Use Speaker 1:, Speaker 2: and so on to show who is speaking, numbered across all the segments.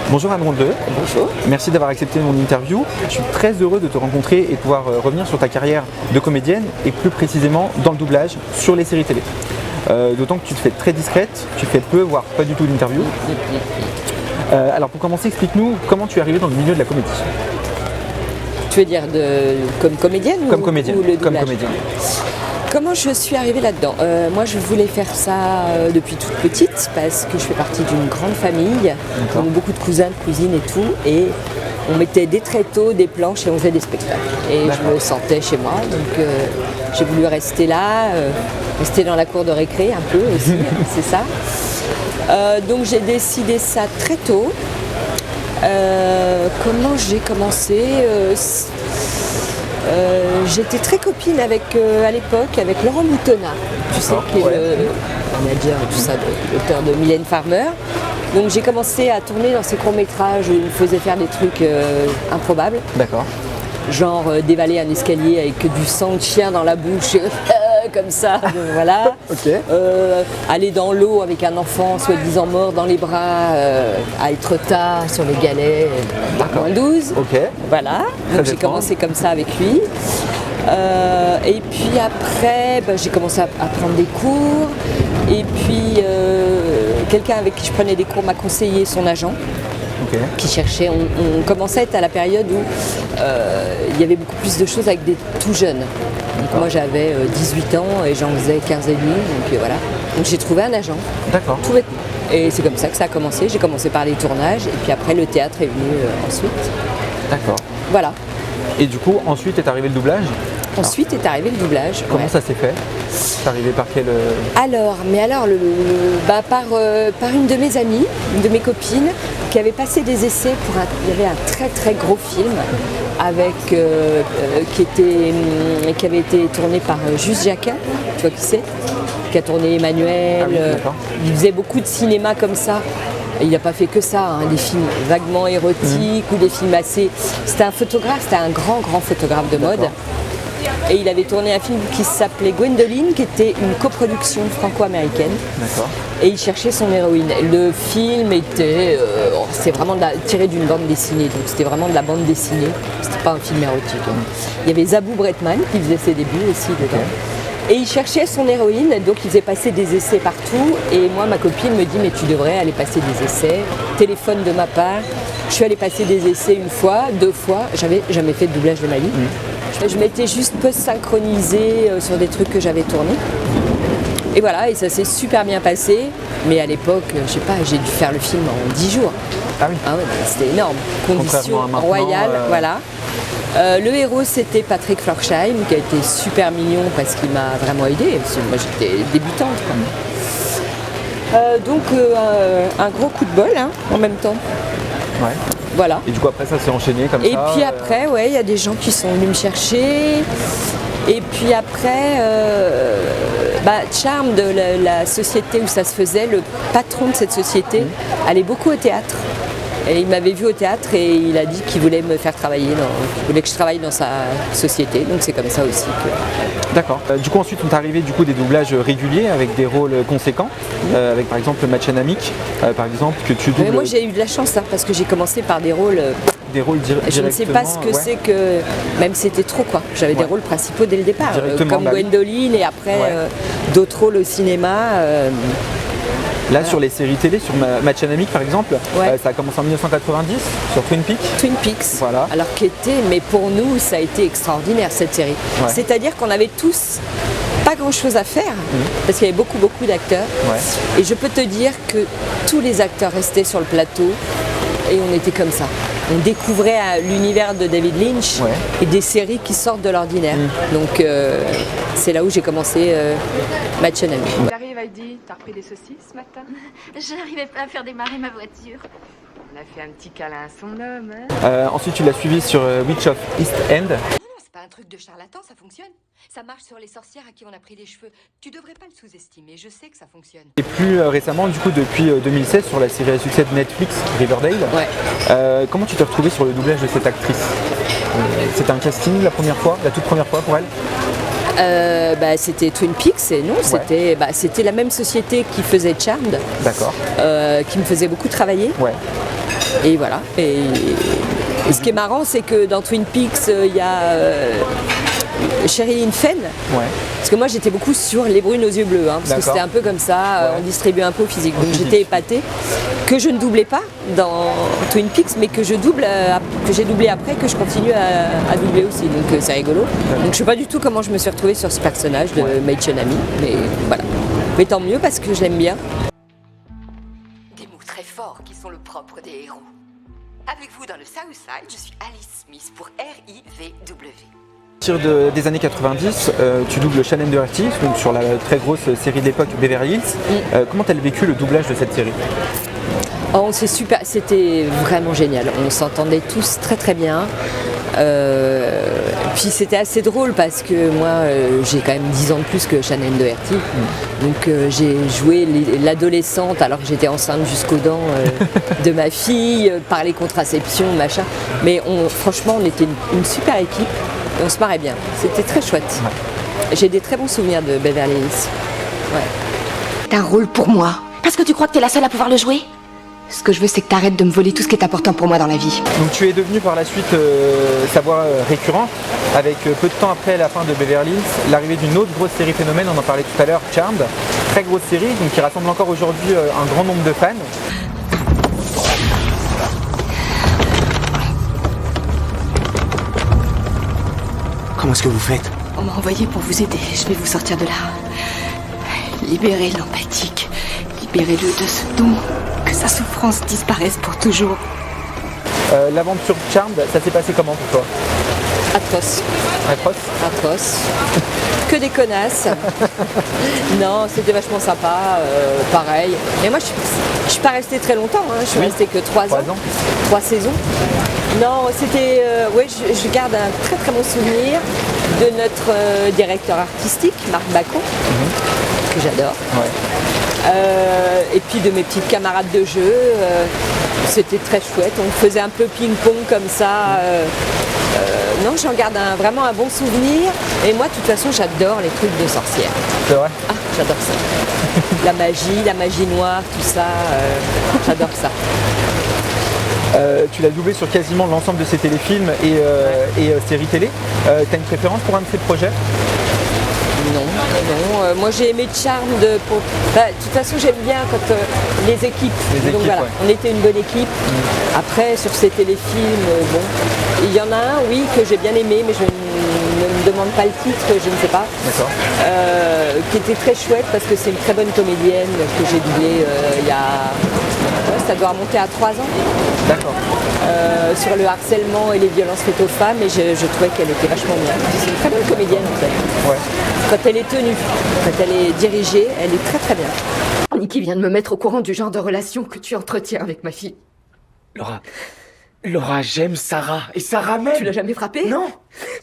Speaker 1: Bonjour Anne Rondeleux.
Speaker 2: Bonjour.
Speaker 1: Merci d'avoir accepté mon interview. Je suis très heureux de te rencontrer et de pouvoir revenir sur ta carrière de comédienne et plus précisément dans le doublage sur les séries télé. D'autant que tu te fais très discrète, tu fais peu, voire pas du tout d'interview. Alors pour commencer, explique-nous comment tu es arrivée dans le milieu de la comédie.
Speaker 2: Tu veux dire comme comédienne
Speaker 1: Comme comédienne.
Speaker 2: ou le doublage?
Speaker 1: Comme comédienne.
Speaker 2: Comment je suis arrivée là-dedans? Moi, je voulais faire ça depuis toute petite parce que je fais partie d'une grande famille, donc beaucoup de cousins, de cousines et tout. Et on mettait dès très tôt des planches et on faisait des spectacles. Et je me sentais chez moi, donc j'ai voulu rester là, rester dans la cour de récré un peu aussi, c'est ça. Donc j'ai décidé ça très tôt. Comment j'ai commencé? J'étais très copine avec, à l'époque avec Laurent Boutonnat, tu sais, qui est le manager et tout ça, l'auteur de Mylène Farmer. Donc j'ai commencé à tourner dans ses courts-métrages où il me faisait faire des trucs improbables.
Speaker 1: D'accord.
Speaker 2: Genre dévaler un escalier avec du sang de chien dans la bouche, comme ça, voilà.
Speaker 1: Okay.
Speaker 2: Aller dans l'eau avec un enfant soi-disant mort dans les bras, à Étretat sur les galets, moins 12.
Speaker 1: Ok.
Speaker 2: Voilà, donc j'ai commencé comme ça avec lui. Et puis après, j'ai commencé à prendre des cours. Et puis quelqu'un avec qui je prenais des cours m'a conseillé son agent. Okay. Qui cherchait, on commençait à être à la période où il y avait beaucoup plus de choses avec des tout jeunes. Donc moi j'avais 18 ans et j'en faisais 15 et demi, donc voilà. Donc j'ai trouvé un agent.
Speaker 1: D'accord.
Speaker 2: Tout bêtement. Et c'est comme ça que ça a commencé. J'ai commencé par les tournages et puis après le théâtre est venu ensuite.
Speaker 1: D'accord.
Speaker 2: Voilà.
Speaker 1: Et du coup ensuite est arrivé le doublage?
Speaker 2: Ensuite est arrivé le doublage.
Speaker 1: Comment ça s'est fait? C'est arrivé par quel...
Speaker 2: Alors par une de mes amies, une de mes copines, qui avait passé des essais pour il y avait un très très gros film avec qui avait été tourné par Juste Jacquin, tu vois qui c'est? Qui a tourné Emmanuel.
Speaker 1: Ah oui,
Speaker 2: il faisait beaucoup de cinéma comme ça. Il n'a pas fait que ça, hein, des films vaguement érotiques ou des films assez... C'était un photographe, c'était un grand photographe de mode. Et il avait tourné un film qui s'appelait Gwendoline, qui était une coproduction franco-américaine. D'accord. Et il cherchait son héroïne. Le film était... c'est vraiment tiré d'une bande dessinée, donc c'était vraiment de la bande dessinée. C'était pas un film érotique. Hein. Il y avait Zabou Bretman qui faisait ses débuts aussi dedans. Et il cherchait son héroïne, donc il faisait passer des essais partout. Et moi, ma copine me dit, mais tu devrais aller passer des essais. Téléphone de ma part. Je suis allée passer des essais une fois, 2 fois. J'avais jamais fait de doublage de ma vie. Je m'étais juste post-synchronisée sur des trucs que j'avais tournés. Et voilà, et ça s'est super bien passé. Mais à l'époque, je sais pas, j'ai dû faire le film en 10 jours. Ah oui. Ah ouais, c'était énorme. Conditions royales, voilà. Le héros, c'était Patrick Florsheim, qui a été super mignon parce qu'il m'a vraiment aidée. Moi, j'étais débutante. Donc, un gros coup de bol, hein, en même temps.
Speaker 1: Ouais.
Speaker 2: Voilà.
Speaker 1: Et du coup, après, ça s'est enchaîné comme ça.
Speaker 2: Et puis après, il y a des gens qui sont venus me chercher. Et puis après, Charme, de la société où ça se faisait, le patron de cette société allait beaucoup au théâtre. Et il m'avait vu au théâtre et il a dit qu'il voulait me faire travailler, il voulait que je travaille dans sa société, donc c'est comme ça aussi que...
Speaker 1: D'accord. Du coup ensuite on est arrivé des doublages réguliers avec des rôles conséquents, avec par exemple Match Anamique, par exemple, que tu doubles...
Speaker 2: Moi j'ai eu de la chance parce que j'ai commencé par des rôles...
Speaker 1: directement.
Speaker 2: Je ne sais pas ce que c'est que... Même c'était trop quoi. J'avais des rôles principaux dès le départ, comme Gwendoline et après d'autres rôles au cinéma.
Speaker 1: Là, sur les séries télé, sur Match Anamique par exemple, ça a commencé en 1990 sur Twin Peaks.
Speaker 2: Twin Peaks, voilà. Alors mais pour nous, ça a été extraordinaire cette série. Ouais. C'est-à-dire qu'on avait tous pas grand-chose à faire, parce qu'il y avait beaucoup d'acteurs. Ouais. Et je peux te dire que tous les acteurs restaient sur le plateau et on était comme ça. On découvrait l'univers de David Lynch et des séries qui sortent de l'ordinaire. Donc c'est là où j'ai commencé Match Anamique.
Speaker 3: J'arrive, Heidi. T'as repris des saucisses ce matin?
Speaker 4: Je n'arrivais pas à faire démarrer ma voiture.
Speaker 3: On a fait un petit câlin à son homme, hein.
Speaker 1: Ensuite, tu l'as suivi sur Witch of East End.
Speaker 5: Non, c'est pas un truc de charlatan, ça fonctionne. Ça marche sur les sorcières à qui on a pris les cheveux. Tu devrais pas le sous-estimer, je sais que ça fonctionne.
Speaker 1: Et plus récemment, du coup, depuis 2016, sur la série à succès de Netflix, Riverdale. Ouais. Comment tu t'es retrouvée sur le doublage de cette actrice? C'était un casting la toute première fois pour elle?
Speaker 2: C'était Twin Peaks et non, c'était la même société qui faisait Charmed, qui me faisait beaucoup travailler.
Speaker 1: Ouais.
Speaker 2: Et voilà. Et ce qui est marrant, c'est que dans Twin Peaks, il y a Sherilyn Fenn.
Speaker 1: Ouais.
Speaker 2: Parce que moi j'étais beaucoup sur Les Brunes aux yeux bleus, parce que c'était un peu comme ça, on distribuait un peu au physique. Donc j'étais épatée, que je ne doublais pas dans Twin Peaks, mais que j'ai doublé après, que je continue à doubler aussi. Donc c'est rigolo. Donc je sais pas du tout comment je me suis retrouvée sur ce personnage de Maid Chenami, mais voilà. Mais tant mieux parce que je l'aime bien.
Speaker 5: Des mots très forts qui sont le propre des héros. Avec vous dans le Southside, je suis Alice Smith pour RIVW.
Speaker 1: À partir des années 90, tu doubles Shannon Doherty, donc sur la très grosse série de l'époque Beverly Hills. Comment tu as vécu le doublage de cette série?
Speaker 2: Oh, c'est super, c'était vraiment génial. On s'entendait tous très très bien. Puis c'était assez drôle parce que moi j'ai quand même 10 ans de plus que Shannon Doherty. Donc j'ai joué l'adolescente alors que j'étais enceinte jusqu'aux dents de ma fille, par les contraceptions, machin. Mais franchement on était une super équipe. Et on se marrait bien, c'était très chouette. J'ai des très bons souvenirs de Beverly Hills. Ouais.
Speaker 6: T'as un rôle pour moi. Parce que tu crois que t'es la seule à pouvoir le jouer? Ce que je veux, c'est que t'arrêtes de me voler tout ce qui est important pour moi dans la vie.
Speaker 1: Donc tu es devenue par la suite sa voix récurrente, avec peu de temps après la fin de Beverly Hills, l'arrivée d'une autre grosse série phénomène, on en parlait tout à l'heure, Charmed. Très grosse série, donc qui rassemble encore aujourd'hui un grand nombre de fans.
Speaker 7: Comment est-ce que vous faites?
Speaker 6: On m'a envoyé pour vous aider. Je vais vous sortir de là. Libérez l'empathique. Libérez-le de ce don. Que sa souffrance disparaisse pour toujours.
Speaker 1: L'aventure Charmed, ça s'est passé comment pour toi?
Speaker 2: Atroce.
Speaker 1: Atroce.
Speaker 2: Que des connasses. Non, c'était vachement sympa, pareil. Mais moi, je suis pas restée très longtemps, je suis restée que 3 ans. 3 saisons. Non, c'était... je garde un très très bon souvenir de notre directeur artistique, Marc Bacon, que j'adore. Et puis de mes petites camarades de jeu. C'était très chouette. On faisait un peu ping-pong comme ça. Non, j'en garde vraiment un bon souvenir. Et moi, de toute façon, j'adore les trucs de sorcières.
Speaker 1: C'est vrai?
Speaker 2: Ah, j'adore ça. La magie noire, tout ça. J'adore ça.
Speaker 1: Tu l'as doublé sur quasiment l'ensemble de ces téléfilms et séries télé. T'as une préférence pour un de ces projets?
Speaker 2: Non. Moi j'ai aimé Charmed de toute façon j'aime bien quand les équipes. Donc voilà, on était une bonne équipe. Après sur ces téléfilms, il y en a un que j'ai bien aimé, mais je ne me demande pas le titre, je ne sais pas.
Speaker 1: D'accord.
Speaker 2: Qui était très chouette parce que c'est une très bonne comédienne que j'ai doublée il y a. Ça doit remonter à 3 ans.
Speaker 1: D'accord.
Speaker 2: Sur le harcèlement et les violences faites aux femmes, et je trouvais qu'elle était vachement bien. C'est une très bonne comédienne en fait.
Speaker 1: Ouais.
Speaker 2: Quand elle est tenue, quand elle est dirigée, elle est très très bien.
Speaker 6: Niki vient de me mettre au courant du genre de relation que tu entretiens avec ma fille.
Speaker 7: Laura, j'aime Sarah. Et Sarah même.
Speaker 6: Tu l'as jamais frappée?
Speaker 7: Non.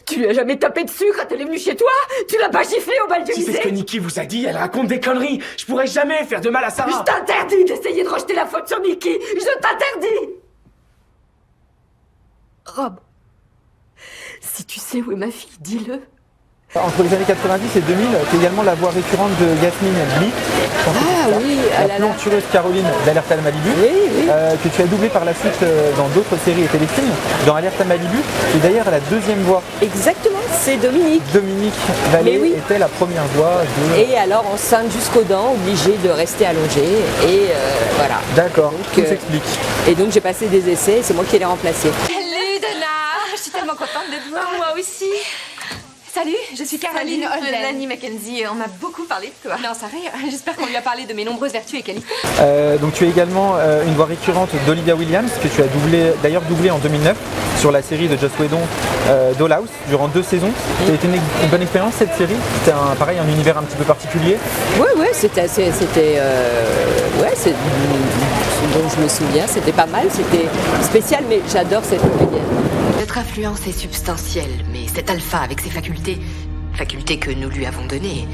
Speaker 6: Tu lui as jamais tapé dessus quand elle est venue chez toi? Tu l'as pas giflé au bal du
Speaker 7: Si
Speaker 6: lycée?
Speaker 7: c'est ce que Niki vous a dit, elle raconte des conneries. Je pourrais jamais faire de mal à Sarah.
Speaker 6: Je t'interdis d'essayer de rejeter la faute sur Niki. Je t'interdis. Rob, si tu sais où est ma fille, dis-le.
Speaker 1: Entre les années 90 et 2000, tu es également la voix récurrente de Yasmine Bleak. La plantureuse Caroline d'Alerte à Malibu, que tu as doublé par la suite dans d'autres séries et téléfilms, dans Alerte à Malibu, et d'ailleurs la deuxième voix.
Speaker 2: Exactement, c'est Dominique.
Speaker 1: Dominique Vallée était la première voix de...
Speaker 2: Et alors enceinte jusqu'aux dents, obligée de rester allongée, et voilà.
Speaker 1: D'accord, tout s'explique.
Speaker 2: Et donc j'ai passé des essais, et c'est moi qui l'ai remplacée.
Speaker 5: Salut Donna, je suis tellement contente de te voir. Moi aussi. Salut, je suis Caroline Holden.
Speaker 3: Nanny Mackenzie, on m'a beaucoup parlé de toi.
Speaker 5: Non, ça va, j'espère qu'on lui a parlé de mes nombreuses vertus et qualités.
Speaker 1: Donc tu es également une voix récurrente d'Olivia Williams, que tu as d'ailleurs doublé en 2009 sur la série de Joss Whedon Dollhouse durant 2 saisons. C'était une bonne expérience cette série? C'était pareil, un univers un petit peu particulier?
Speaker 2: C'était ce dont je me souviens, c'était pas mal, c'était spécial, mais j'adore cette comédienne.
Speaker 5: Notre influence est substantielle, mais cet alpha avec ses facultés que nous lui avons données,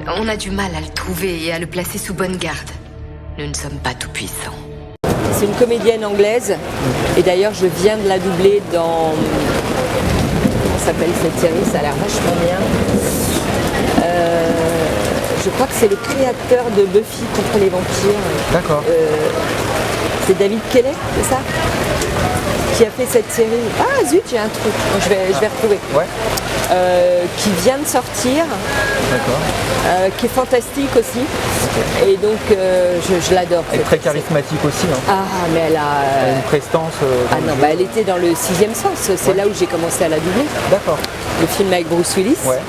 Speaker 5: on a du mal à le trouver et à le placer sous bonne garde. Nous ne sommes pas tout puissants.
Speaker 2: C'est une comédienne anglaise, et d'ailleurs je viens de la doubler dans... Comment s'appelle cette série? Ça a l'air vachement bien. Je crois que c'est le créateur de Buffy contre les vampires.
Speaker 1: D'accord.
Speaker 2: C'est David Kelly, c'est ça? Qui a fait cette série. Ah zut, j'ai un truc. Je vais retrouver.
Speaker 1: Ouais.
Speaker 2: Qui vient de sortir,
Speaker 1: D'accord.
Speaker 2: qui est fantastique aussi. Et donc je l'adore.
Speaker 1: Elle est très charismatique aussi. Hein.
Speaker 2: Ah mais elle a
Speaker 1: Une prestance.
Speaker 2: ah non, bah, elle était dans le 6e sens. C'est là où j'ai commencé à la doubler.
Speaker 1: D'accord.
Speaker 2: Le film avec Bruce Willis.
Speaker 1: Ouais.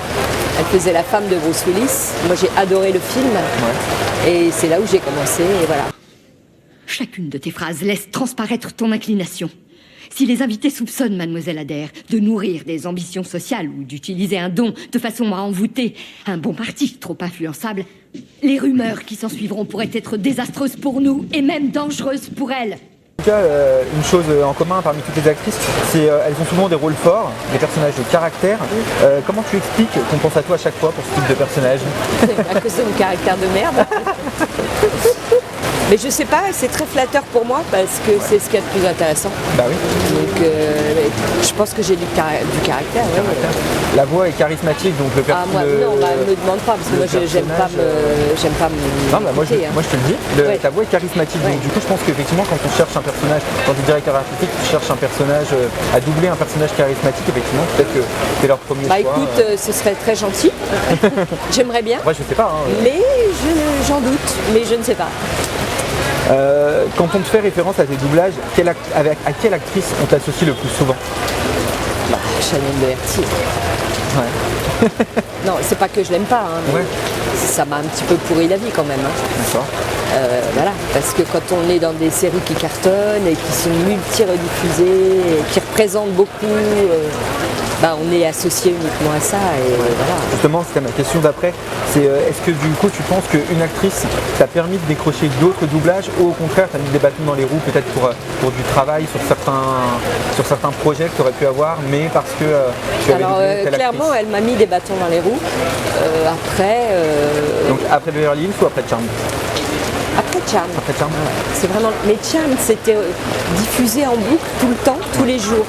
Speaker 2: Elle faisait la femme de Bruce Willis. Moi j'ai adoré le film.
Speaker 1: Ouais.
Speaker 2: Et c'est là où j'ai commencé. Et voilà.
Speaker 6: Chacune de tes phrases laisse transparaître ton inclination. Si les invités soupçonnent Mademoiselle Adair de nourrir des ambitions sociales ou d'utiliser un don de façon à envoûter un bon parti trop influençable, les rumeurs qui s'en suivront pourraient être désastreuses pour nous et même dangereuses pour elles.
Speaker 1: En tout cas, une chose en commun parmi toutes les actrices, c'est elles ont souvent des rôles forts, des personnages de caractère. Comment tu expliques qu'on pense à toi à chaque fois pour ce type de personnage?
Speaker 2: C'est pas que c'est mon caractère de merde. Mais je sais pas, c'est très flatteur pour moi parce que c'est ce qu'il y a de plus intéressant.
Speaker 1: Bah oui.
Speaker 2: Donc je pense que j'ai du caractère. Ouais.
Speaker 1: La voix est charismatique, donc le
Speaker 2: Ah moi non, bah, me demande pas parce que moi j'aime pas me
Speaker 1: Non, bah, moi, je te le dis,
Speaker 2: Ouais.
Speaker 1: ta voix est charismatique.
Speaker 2: Ouais.
Speaker 1: Donc du coup, je pense qu'effectivement, quand on cherche un personnage, quand tu es directeur artistique, tu cherches un personnage, à doubler un personnage charismatique, effectivement, peut-être que c'est leur premier
Speaker 2: Bah
Speaker 1: choix.
Speaker 2: écoute, ce serait très gentil. J'aimerais bien.
Speaker 1: Ouais, je sais pas. Hein.
Speaker 2: Mais j'en doute, mais je ne sais pas.
Speaker 1: Quand on te fait référence à tes doublages, à quelle actrice on t'associe le plus souvent?
Speaker 2: Bah, Chanel Doherty.
Speaker 1: Ouais.
Speaker 2: Non, c'est pas que je l'aime pas. Hein, mais
Speaker 1: Ouais.
Speaker 2: ça m'a un petit peu pourri la vie quand même. Hein.
Speaker 1: D'accord.
Speaker 2: Voilà, parce que quand on est dans des séries qui cartonnent et qui sont multi-rediffusées, et qui représentent beaucoup, bah, on est associé uniquement à ça. Et voilà.
Speaker 1: Justement, c'était ma question d'après. C'est est-ce que du coup, tu penses qu'une actrice t'a permis de décrocher d'autres doublages ou au contraire, t'as mis des bâtons dans les roues peut-être pour du travail sur certains projets que tu aurais pu avoir, mais parce que tu avais
Speaker 2: Alors
Speaker 1: doublé telle
Speaker 2: clairement,
Speaker 1: actrice.
Speaker 2: elle m'a mis des bâtons dans les roues.
Speaker 1: Donc après Beverly Hills ou après Charmed?
Speaker 2: Après Charmed.
Speaker 1: Après Charmed.
Speaker 2: C'est vraiment. Mais Charmed, c'était diffusé en boucle tout le temps, tous les jours.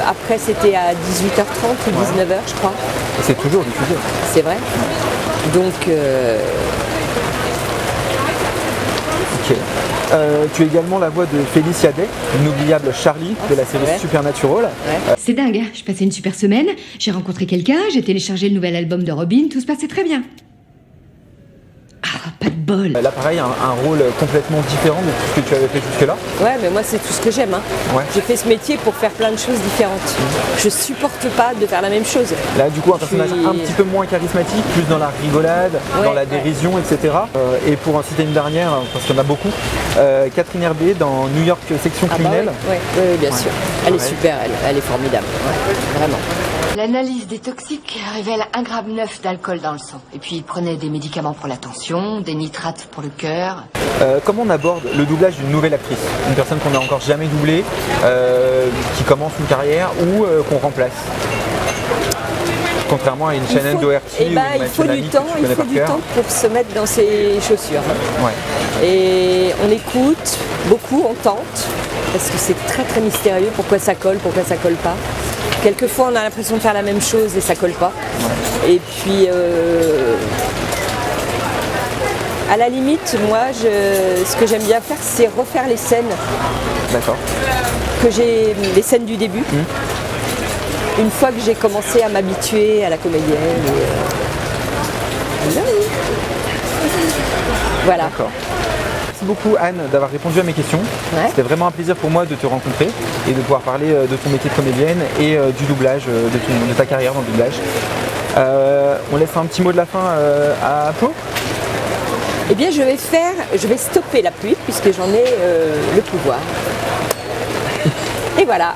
Speaker 2: Après, c'était à 18h30 ou 19h, je crois.
Speaker 1: Et c'est toujours diffusé.
Speaker 2: C'est vrai. Donc,
Speaker 1: Ok. Tu es également la voix de Felicia Day, l'inoubliable Charlie de la série
Speaker 2: Ouais.
Speaker 1: Supernatural.
Speaker 6: C'est dingue, hein. Je passais une super semaine, j'ai rencontré quelqu'un, j'ai téléchargé le nouvel album de Robin, tout se passait très bien. Ah, pas de bol.
Speaker 1: Là, pareil, un rôle complètement différent de tout ce que tu avais fait jusque-là.
Speaker 2: ouais, mais moi, c'est tout ce que j'aime. Hein.
Speaker 1: Ouais.
Speaker 2: J'ai fait ce métier pour faire plein de choses différentes. Je supporte pas de faire la même chose.
Speaker 1: Là, du coup, un personnage
Speaker 2: suis-
Speaker 1: un petit peu moins charismatique, plus dans la rigolade,
Speaker 2: Ouais,
Speaker 1: dans la
Speaker 2: ouais.
Speaker 1: dérision, etc. Et pour en citer une dernière, parce qu'il y en a beaucoup, Catherine Herbier dans New York Section
Speaker 2: Ah bah
Speaker 1: Criminelle.
Speaker 2: oui, bien sûr. Elle est
Speaker 1: Ouais.
Speaker 2: super, elle est formidable. Ouais, vraiment.
Speaker 5: L'analyse des toxiques révèle 1,9 gramme d'alcool dans le sang. Et puis il prenait des médicaments pour la tension, des nitrates pour le cœur.
Speaker 1: Comment on aborde le doublage d'une nouvelle actrice? Une personne qu'on n'a encore jamais doublée, qui commence une carrière ou qu'on remplace? Contrairement à une Shannon Doherty
Speaker 2: eh ben,
Speaker 1: ou une
Speaker 2: il faut du
Speaker 1: Machine
Speaker 2: temps,
Speaker 1: que tu
Speaker 2: il
Speaker 1: connais
Speaker 2: faut
Speaker 1: par
Speaker 2: du
Speaker 1: cœur.
Speaker 2: temps pour se mettre dans ses chaussures.
Speaker 1: Ouais.
Speaker 2: Et on écoute beaucoup, on tente, parce que c'est très très mystérieux pourquoi ça colle pas. Quelquefois on a l'impression de faire la même chose et ça colle pas. Et puis à la limite, moi ce que j'aime bien faire c'est refaire les scènes
Speaker 1: D'accord.
Speaker 2: les scènes du début. Une fois que j'ai commencé à m'habituer à la comédienne. Voilà.
Speaker 1: D'accord. Merci beaucoup Anne d'avoir répondu à mes questions.
Speaker 2: Ouais.
Speaker 1: C'était vraiment un plaisir pour moi de te rencontrer et de pouvoir parler de ton métier de comédienne et du doublage, de ta carrière dans le doublage. On laisse un petit mot de la fin à Pau.
Speaker 2: Eh bien je vais stopper la pluie puisque j'en ai le pouvoir. Et voilà.